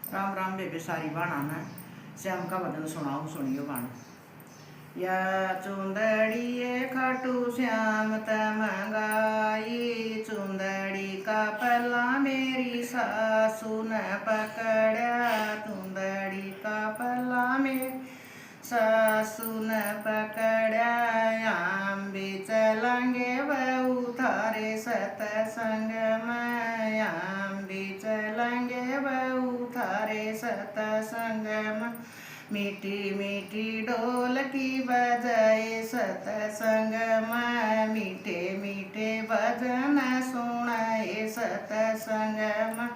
राम राम बेबे सारी बाणा ने श्याम का भजन सुनाऊं, सुनियो बाण। या चुंदड़िए खाटू श्याम तमंगाई, चुंदड़ी का पल्ला मेरी सासू ने पकड़ा, चुंदड़ी का पल्ला मेरी सासू ने पकड़ा। हम भी चलेंगे बहू थारे सतसंग में, हम भी चलेंगे बहू थारे सतसंग में। मीठी मीठी ढोल की बजाए सतसंग में, मीठे मीठे भजन सुनाए सतसंग में।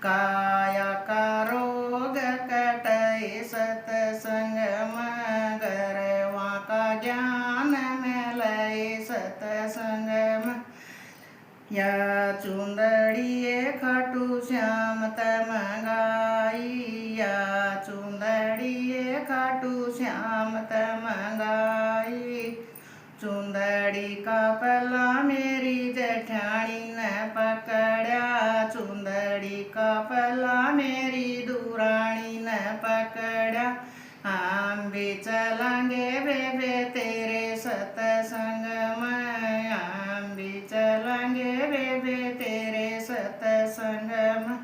काया का रोग कटाए सतसंग में, गरवा का ज्ञान मिलाए सतसंग में। या चुंदड़िए खाटू श्याम तमंगाई, या चुंदड़िए खाटू श्याम तमंगाई। चुंदड़ी का पल्ला मेरी जेठानी ने पकड़ा, चुंदड़ी का पल्ला मेरी दूरानी ने पकड़ा। हम भी चलेंगे बेबे तेरे सतसंग में, हम भी चलेंगे बेबे तेरे सतसंग में।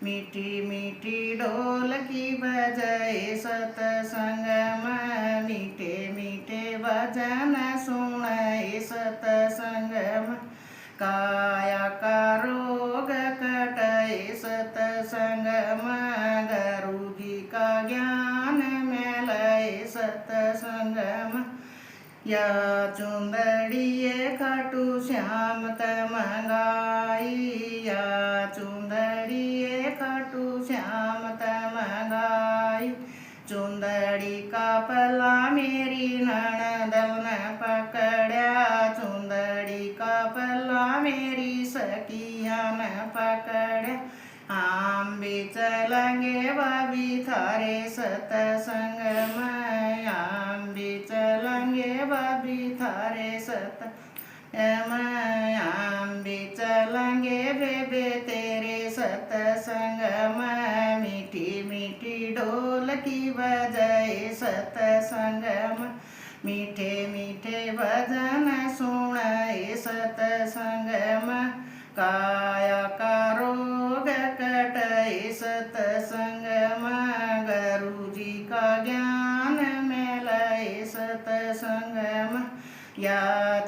मीठी मीठी ढोल की बजाए सतसंग में, मीठे मीठे भजन सुनाए सतसंग में। काया का रोग कटाए सतसंग में, गुरु जी का ज्ञान मिलाए सतसंग में। या चुंदड़िए खाटू श्याम तमंगाई, या चुंदड़िए खाटू श्याम तमंगाई। चुंदड़ी का पल्ला मेरी ननद ने पकड़ा, चुंदड़ी का पल्ला मेरी सखिया ने पकड़ा। हम भी चलेंगे भाभी थारे सतसंग में, हम भी चलेंगे भाभी थारे सतसंग में। हम भी चलेंगे बेबे तेरे सतसंग में, मीठी मीठी ढोल की बजाए सतसंग में। मीठे मीठे भजन सुनाए सतसंग में। काया का रोग कटाए सतसंग में, गुरु जी का ज्ञान मिलाए सतसंग में। या